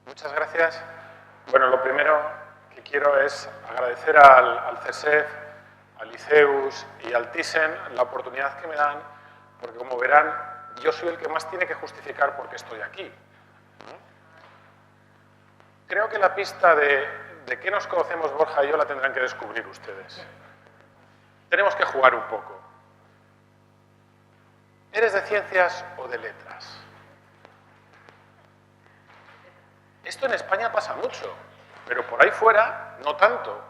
Muchas gracias. Bueno, lo primero que quiero es agradecer al CESEF, al ICEUS y al Thyssen la oportunidad que me dan, porque como verán, yo soy el que más tiene que justificar por qué estoy aquí. Creo que la pista de qué nos conocemos Borja y yo la tendrán que descubrir ustedes. Tenemos que jugar un poco. ¿Eres de ciencias o de letras? Esto en España pasa mucho, pero por ahí fuera no tanto.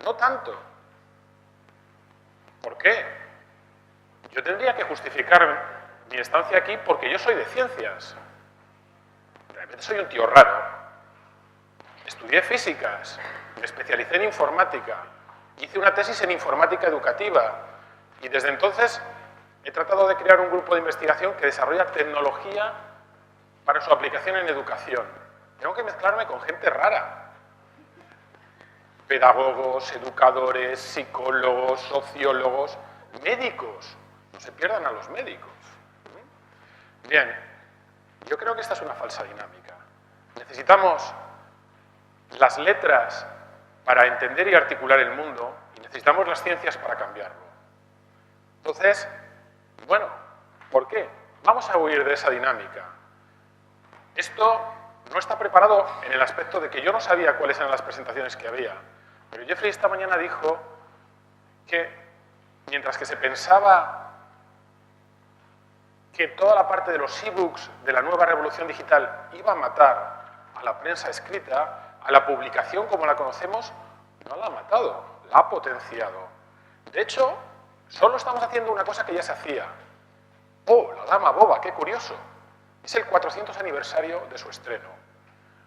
No tanto. ¿Por qué? Yo tendría que justificar mi estancia aquí porque yo soy de ciencias. Realmente soy un tío raro. Estudié físicas, me especialicé en informática, hice una tesis en informática educativa y desde entonces he tratado de crear un grupo de investigación que desarrolla tecnología para su aplicación en educación. Tengo que mezclarme con gente rara. Pedagogos, educadores, psicólogos, sociólogos, médicos. No se pierdan a los médicos. Bien, yo creo que esta es una falsa dinámica. Necesitamos las letras para entender y articular el mundo y necesitamos las ciencias para cambiarlo. Entonces, bueno, ¿por qué? Vamos a huir de esa dinámica. Esto no está preparado en el aspecto de que yo no sabía cuáles eran las presentaciones que había. Pero Jeffrey esta mañana dijo que mientras que se pensaba que toda la parte de los e-books de la nueva revolución digital iba a matar a la prensa escrita, a la publicación como la conocemos, no la ha matado, la ha potenciado. De hecho, solo estamos haciendo una cosa que ya se hacía. ¡Oh, la dama boba! ¡Qué curioso! Es el 400 aniversario de su estreno.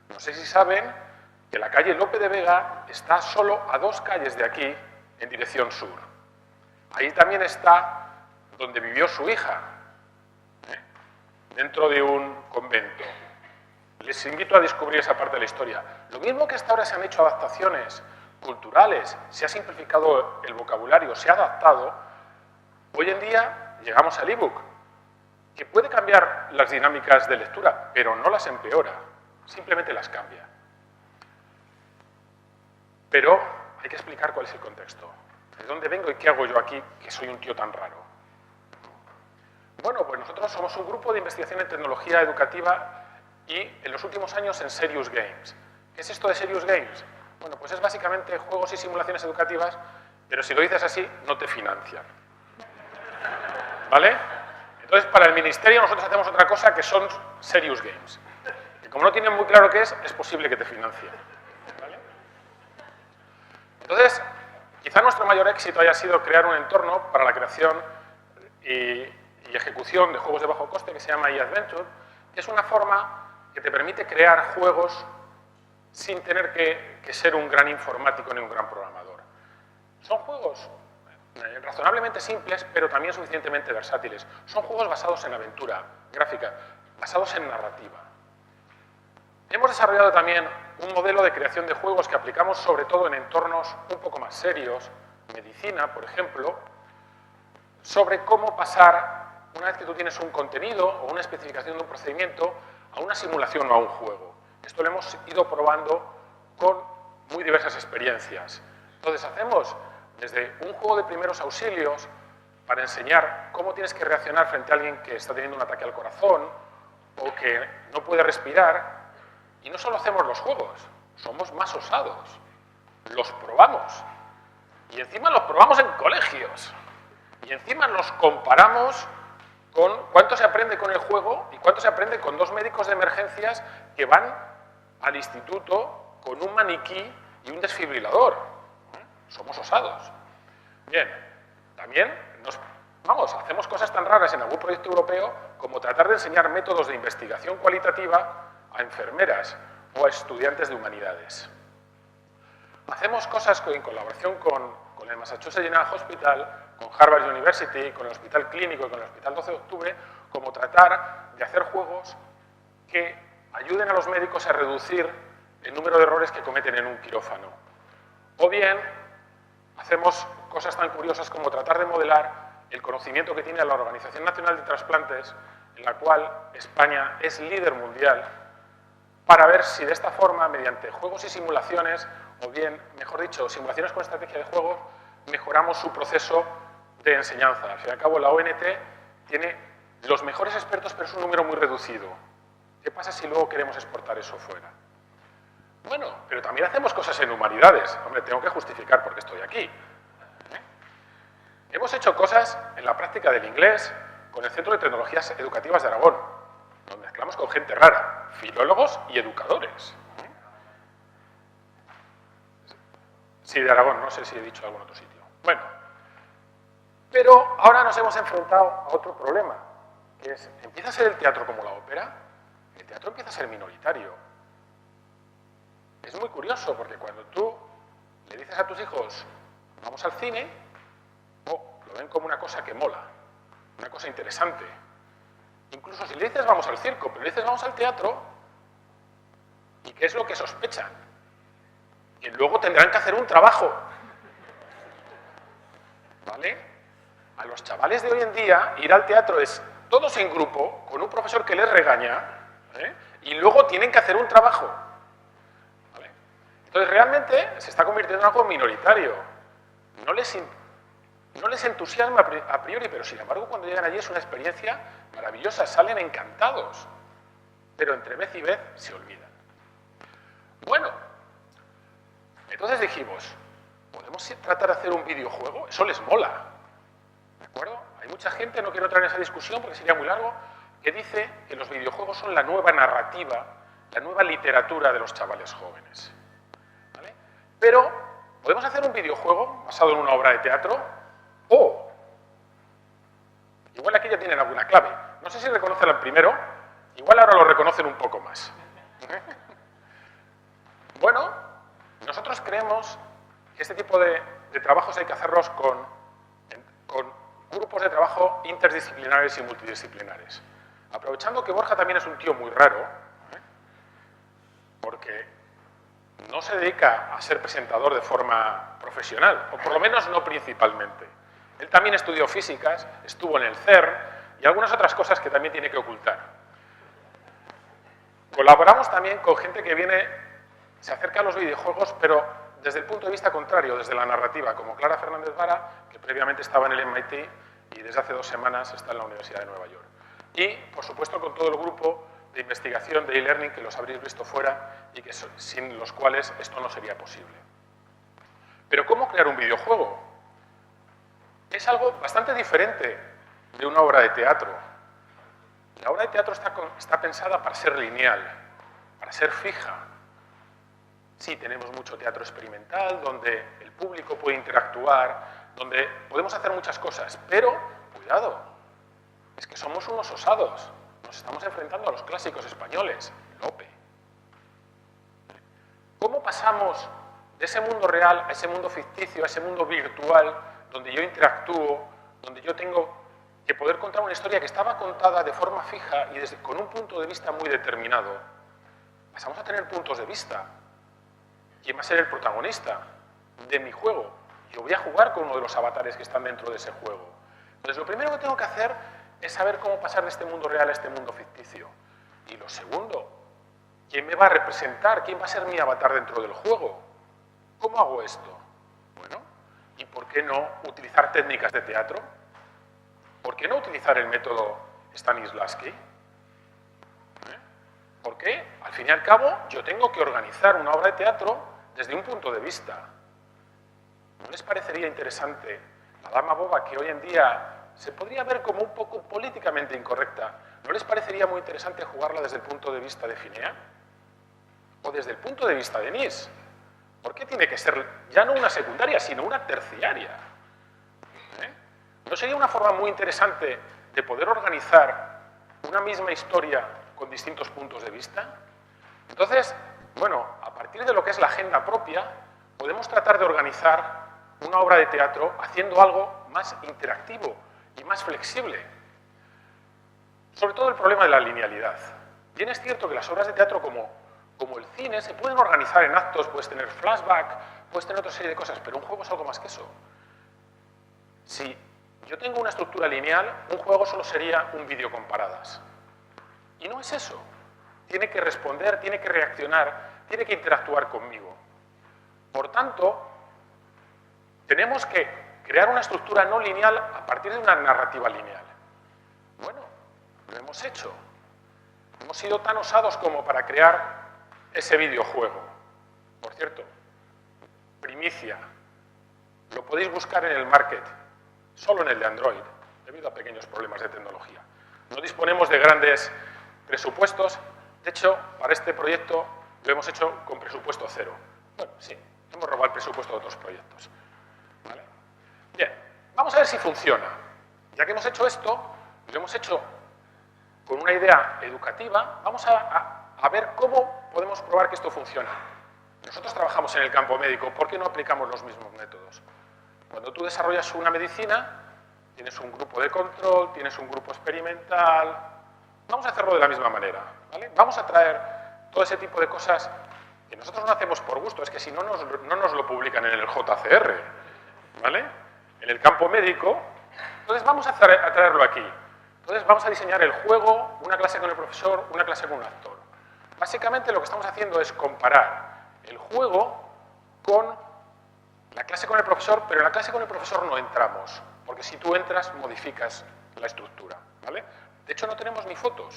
No sé si saben que la calle Lope de Vega está solo a 2 calles de aquí, en dirección sur. Ahí también está donde vivió su hija, dentro de un convento. Les invito a descubrir esa parte de la historia. Lo mismo que hasta ahora se han hecho adaptaciones culturales, se ha simplificado el vocabulario, se ha adaptado, hoy en día llegamos al ebook, que puede cambiar las dinámicas de lectura, pero no las empeora, simplemente las cambia. Pero hay que explicar cuál es el contexto. ¿De dónde vengo y qué hago yo aquí, que soy un tío tan raro? Bueno, pues nosotros somos un grupo de investigación en tecnología educativa y en los últimos años en Serious Games. ¿Qué es esto de Serious Games? Bueno, pues es básicamente juegos y simulaciones educativas, pero si lo dices así, no te financian. ¿Vale? Entonces, para el ministerio nosotros hacemos otra cosa que son Serious Games. Y como no tienen muy claro qué es posible que te financien. ¿Vale? Entonces, quizá nuestro mayor éxito haya sido crear un entorno para la creación y ejecución de juegos de bajo coste que se llama eAdventure, que es una forma que te permite crear juegos sin tener que ser un gran informático ni un gran programador. Son juegos razonablemente simples, pero también suficientemente versátiles. Son juegos basados en aventura gráfica, basados en narrativa. Hemos desarrollado también un modelo de creación de juegos que aplicamos sobre todo en entornos un poco más serios, medicina, por ejemplo, sobre cómo pasar, una vez que tú tienes un contenido o una especificación de un procedimiento, a una simulación o a un juego. Esto lo hemos ido probando con muy diversas experiencias. Entonces hacemos desde un juego de primeros auxilios para enseñar cómo tienes que reaccionar frente a alguien que está teniendo un ataque al corazón o que no puede respirar. Y no solo hacemos los juegos, somos más osados. Los probamos. Y encima los probamos en colegios. Y encima los comparamos con cuánto se aprende con el juego y cuánto se aprende con 2 médicos de emergencias que van al instituto con un maniquí y un desfibrilador. Somos osados. Bien, también hacemos cosas tan raras en algún proyecto europeo como tratar de enseñar métodos de investigación cualitativa a enfermeras o a estudiantes de humanidades. Hacemos cosas en colaboración con el Massachusetts General Hospital, con Harvard University, con el Hospital Clínico y con el Hospital 12 de Octubre, como tratar de hacer juegos que ayuden a los médicos a reducir el número de errores que cometen en un quirófano. O bien, hacemos cosas tan curiosas como tratar de modelar el conocimiento que tiene la Organización Nacional de Trasplantes, en la cual España es líder mundial para ver si de esta forma, mediante juegos y simulaciones, o bien, mejor dicho, simulaciones con estrategia de juegos, mejoramos su proceso de enseñanza. Al fin y al cabo, la ONT tiene los mejores expertos, pero es un número muy reducido. ¿Qué pasa si luego queremos exportar eso fuera? Bueno, pero también hacemos cosas en humanidades. Hombre, tengo que justificar por qué estoy aquí. Hemos hecho cosas en la práctica del inglés con el Centro de Tecnologías Educativas de Aragón. Nos mezclamos con gente rara, filólogos y educadores. Sí, de Aragón, no sé si he dicho algún otro sitio. Bueno, pero ahora nos hemos enfrentado a otro problema, que es, empieza a ser el teatro como la ópera, el teatro empieza a ser minoritario. Es muy curioso, porque cuando tú le dices a tus hijos, vamos al cine, lo ven como una cosa que mola, una cosa interesante. Incluso si le dices vamos al circo, pero le dices vamos al teatro, ¿y qué es lo que sospechan? Que luego tendrán que hacer un trabajo. ¿Vale? A los chavales de hoy en día, ir al teatro es todos en grupo, con un profesor que les regaña, y luego tienen que hacer un trabajo. ¿Vale? Entonces, realmente se está convirtiendo en algo minoritario. No les entusiasma a priori, pero sin embargo, cuando llegan allí es una experiencia maravillosa, salen encantados. Pero entre vez y vez se olvidan. Bueno, entonces dijimos, ¿podemos tratar de hacer un videojuego? Eso les mola. ¿De acuerdo? Hay mucha gente, no quiero entrar en esa discusión porque sería muy largo, que dice que los videojuegos son la nueva narrativa, la nueva literatura de los chavales jóvenes. ¿Vale? Pero, ¿podemos hacer un videojuego basado en una obra de teatro? O, igual aquí ya tienen alguna clave. No sé si reconocen al primero, igual ahora lo reconocen un poco más. Bueno, nosotros creemos que este tipo de trabajos hay que hacerlos con grupos de trabajo interdisciplinares y multidisciplinares. Aprovechando que Borja también es un tío muy raro, porque no se dedica a ser presentador de forma profesional, o por lo menos no principalmente. Él también estudió físicas, estuvo en el CERN y algunas otras cosas que también tiene que ocultar. Colaboramos también con gente que se acerca a los videojuegos, pero desde el punto de vista contrario, desde la narrativa, como Clara Fernández Vara, que previamente estaba en el MIT y desde hace 2 semanas está en la Universidad de Nueva York. Y, por supuesto, con todo el grupo de investigación de e-learning que los habréis visto fuera y que sin los cuales esto no sería posible. Pero ¿cómo crear un videojuego? Es algo bastante diferente de una obra de teatro. La obra de teatro está pensada para ser lineal, para ser fija. Sí, tenemos mucho teatro experimental, donde el público puede interactuar, donde podemos hacer muchas cosas, pero, cuidado, es que somos unos osados. Nos estamos enfrentando a los clásicos españoles, Lope. ¿Cómo pasamos de ese mundo real a ese mundo ficticio, a ese mundo virtual, donde yo interactúo, donde yo tengo que poder contar una historia que estaba contada de forma fija y con un punto de vista muy determinado? Pasamos a tener puntos de vista. ¿Quién va a ser el protagonista de mi juego? Yo voy a jugar con uno de los avatares que están dentro de ese juego. Entonces, lo primero que tengo que hacer es saber cómo pasar de este mundo real a este mundo ficticio. Y lo segundo, ¿quién me va a representar? ¿Quién va a ser mi avatar dentro del juego? ¿Cómo hago esto? Bueno, ¿y por qué no utilizar técnicas de teatro? ¿Por qué no utilizar el método Stanislavski? Porque, al fin y al cabo, yo tengo que organizar una obra de teatro desde un punto de vista. ¿No les parecería interesante la dama boba, que hoy en día se podría ver como un poco políticamente incorrecta? ¿No les parecería muy interesante jugarla desde el punto de vista de Finea? ¿O desde el punto de vista de Nis? ¿Por qué tiene que ser ya no una secundaria, sino una terciaria? ¿No sería una forma muy interesante de poder organizar una misma historia con distintos puntos de vista? Entonces, bueno, a partir de lo que es la agenda propia, podemos tratar de organizar una obra de teatro haciendo algo más interactivo y más flexible. Sobre todo el problema de la linealidad. Bien es cierto que las obras de teatro como el cine se pueden organizar en actos, puedes tener flashback, puedes tener otra serie de cosas, pero un juego es algo más que eso. Si yo tengo una estructura lineal, un juego solo sería un vídeo con paradas. Y no es eso. tiene que responder, tiene que reaccionar, tiene que interactuar conmigo. Por tanto, tenemos que crear una estructura no lineal a partir de una narrativa lineal. Bueno, lo hemos hecho. Hemos sido tan osados como para crear ese videojuego. Por cierto, primicia. Lo podéis buscar en el market, solo en el de Android, debido a pequeños problemas de tecnología. No disponemos de grandes presupuestos. De hecho, para este proyecto lo hemos hecho con presupuesto cero. Bueno, sí, hemos robado el presupuesto de otros proyectos. ¿Vale? Bien, vamos a ver si funciona. Ya que hemos hecho esto, lo hemos hecho con una idea educativa, vamos a ver cómo podemos probar que esto funciona. Nosotros trabajamos en el campo médico, ¿por qué no aplicamos los mismos métodos? Cuando tú desarrollas una medicina, tienes un grupo de control, tienes un grupo experimental. Vamos a hacerlo de la misma manera, ¿vale? Vamos a traer todo ese tipo de cosas que nosotros no hacemos por gusto, es que si no nos lo publican en el JCR, ¿vale? En el campo médico. Entonces vamos a traerlo aquí. Entonces vamos a diseñar el juego, una clase con el profesor, una clase con un actor. Básicamente lo que estamos haciendo es comparar el juego con la clase con el profesor, pero en la clase con el profesor no entramos, porque si tú entras modificas la estructura, ¿vale? De hecho no tenemos ni fotos,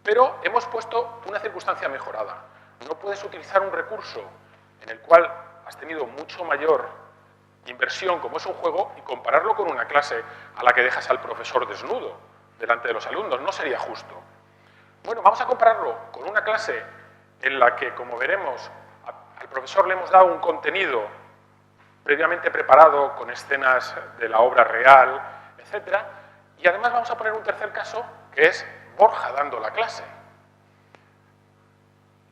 pero hemos puesto una circunstancia mejorada. No puedes utilizar un recurso en el cual has tenido mucho mayor inversión, como es un juego, y compararlo con una clase a la que dejas al profesor desnudo delante de los alumnos. No sería justo. Bueno, vamos a compararlo con una clase en la que, como veremos, al profesor le hemos dado un contenido previamente preparado con escenas de la obra real, etc. Y además vamos a poner un tercer caso, que es Borja dando la clase.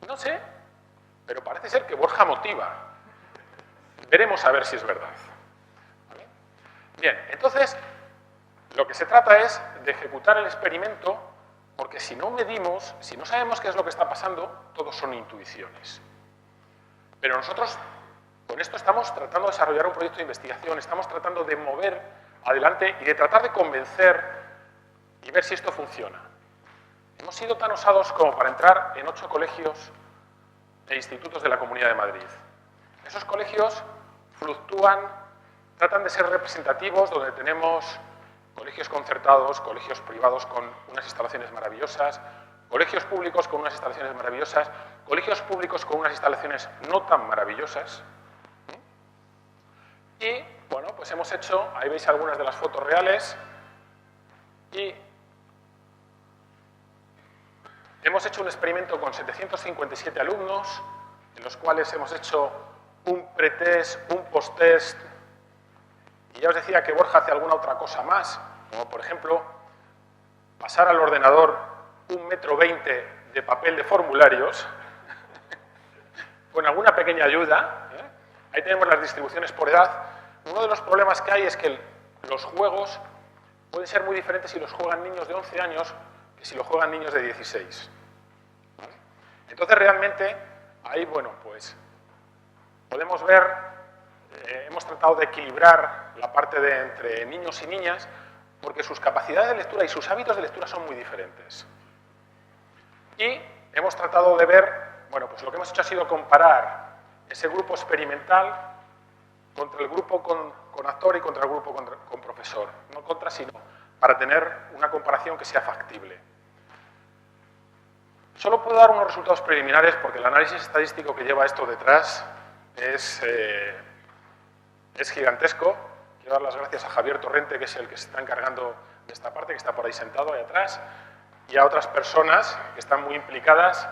No sé, pero parece ser que Borja motiva. Veremos a ver si es verdad. ¿Vale? Bien, entonces, lo que se trata es de ejecutar el experimento, porque si no medimos, si no sabemos qué es lo que está pasando, todos son intuiciones. Pero nosotros, con esto estamos tratando de desarrollar un proyecto de investigación, estamos tratando de mover adelante y de tratar de convencer y ver si esto funciona. Hemos sido tan osados como para entrar en 8 colegios e institutos de la Comunidad de Madrid. Esos colegios fluctúan, tratan de ser representativos, donde tenemos colegios concertados, colegios privados con unas instalaciones maravillosas, colegios públicos con unas instalaciones maravillosas, colegios públicos con unas instalaciones no tan maravillosas. Y, bueno, pues hemos hecho, ahí veis algunas de las fotos reales, y hemos hecho un experimento con 757 alumnos, en los cuales hemos hecho un pretest, un posttest, y ya os decía que Borja hace alguna otra cosa más, como por ejemplo pasar al ordenador 1,20 m de papel de formularios, con alguna pequeña ayuda. Ahí tenemos las distribuciones por edad. Uno de los problemas que hay es que los juegos pueden ser muy diferentes si los juegan niños de 11 años que si lo juegan niños de 16. ¿Vale? Entonces realmente ahí, bueno, pues podemos ver, hemos tratado de equilibrar la parte de entre niños y niñas, porque sus capacidades de lectura y sus hábitos de lectura son muy diferentes. Y hemos tratado de ver, bueno, pues lo que hemos hecho ha sido comparar ese grupo experimental contra el grupo con actor y contra el grupo con profesor. No contra, sino para tener una comparación que sea factible. Solo puedo dar unos resultados preliminares porque el análisis estadístico que lleva esto detrás es gigantesco. Quiero dar las gracias a Javier Torrente, que es el que se está encargando de esta parte, que está por ahí sentado, ahí atrás, y a otras personas que están muy implicadas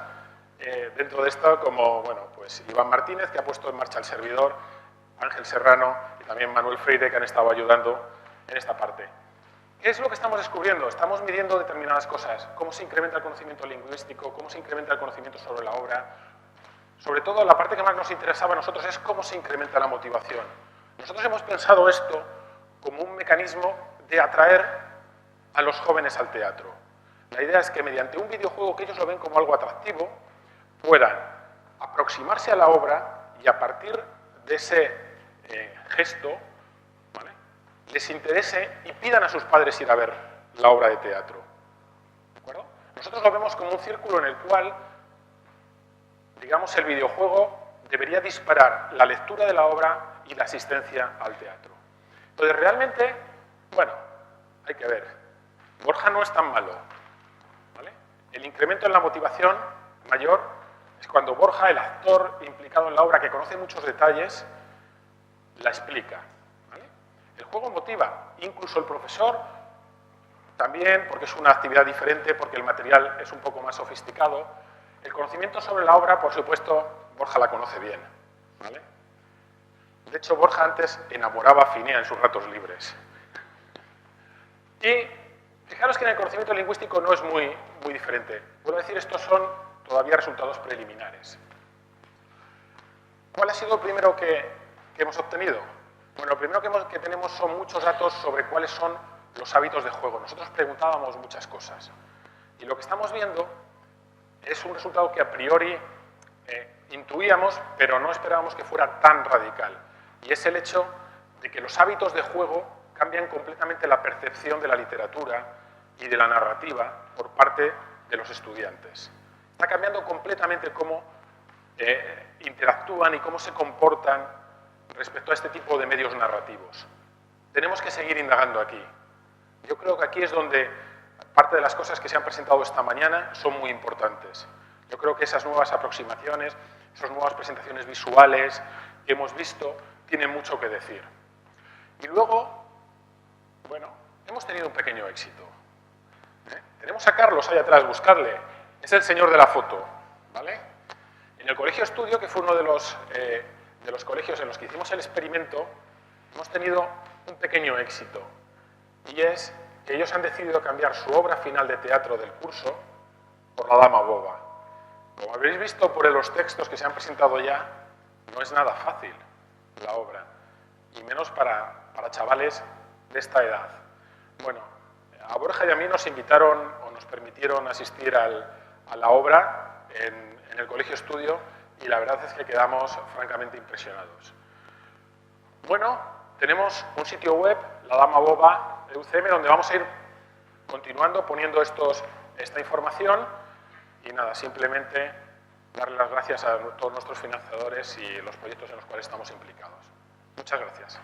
dentro de esto, como, bueno, pues Iván Martínez, que ha puesto en marcha el servidor, Ángel Serrano y también Manuel Freire, que han estado ayudando en esta parte. ¿Qué es lo que estamos descubriendo? Estamos midiendo determinadas cosas. Cómo se incrementa el conocimiento lingüístico, cómo se incrementa el conocimiento sobre la obra. Sobre todo, la parte que más nos interesaba a nosotros es cómo se incrementa la motivación. Nosotros hemos pensado esto como un mecanismo de atraer a los jóvenes al teatro. La idea es que mediante un videojuego que ellos lo ven como algo atractivo, puedan aproximarse a la obra y a partir de ese gesto, ¿vale?, les interese y pidan a sus padres ir a ver la obra de teatro. ¿De acuerdo? Nosotros lo vemos como un círculo en el cual, digamos, el videojuego debería disparar la lectura de la obra y la asistencia al teatro. Entonces, realmente, bueno, hay que ver. Borja no es tan malo, ¿vale? El incremento en la motivación mayor es cuando Borja, el actor implicado en la obra, que conoce muchos detalles, la explica, ¿vale? El juego motiva, incluso el profesor también, porque es una actividad diferente, porque el material es un poco más sofisticado. El conocimiento sobre la obra, por supuesto, Borja la conoce bien, ¿vale? De hecho, Borja antes enamoraba a Finea en sus ratos libres. Y fijaros que en el conocimiento lingüístico no es muy diferente. Vuelvo a decir, estos son todavía resultados preliminares. ¿Cuál ha sido lo primero que hemos obtenido? Bueno, lo primero que tenemos son muchos datos sobre cuáles son los hábitos de juego. Nosotros preguntábamos muchas cosas. Y lo que estamos viendo es un resultado que a priori intuíamos, pero no esperábamos que fuera tan radical. Y es el hecho de que los hábitos de juego cambian completamente la percepción de la literatura y de la narrativa por parte de los estudiantes. Está cambiando completamente cómo interactúan y cómo se comportan respecto a este tipo de medios narrativos. Tenemos que seguir indagando aquí. Yo creo que aquí es donde parte de las cosas que se han presentado esta mañana son muy importantes. Yo creo que esas nuevas aproximaciones, esas nuevas presentaciones visuales que hemos visto, tienen mucho que decir. Y luego, bueno, hemos tenido un pequeño éxito. Tenemos a Carlos ahí atrás, buscarle. Es el señor de la foto, ¿vale? En el Colegio Estudio, que fue uno de los colegios en los que hicimos el experimento, hemos tenido un pequeño éxito. Y es que ellos han decidido cambiar su obra final de teatro del curso por La Dama Boba. Como habréis visto por los textos que se han presentado ya, no es nada fácil la obra, y menos para chavales de esta edad. Bueno, a Borja y a mí nos invitaron o nos permitieron asistir a la obra en el Colegio Estudio y la verdad es que quedamos francamente impresionados. Bueno, tenemos un sitio web, La Dama Boba de UCM, donde vamos a ir continuando poniendo esta información y nada, simplemente darle las gracias a todos nuestros financiadores y los proyectos en los cuales estamos implicados. Muchas gracias.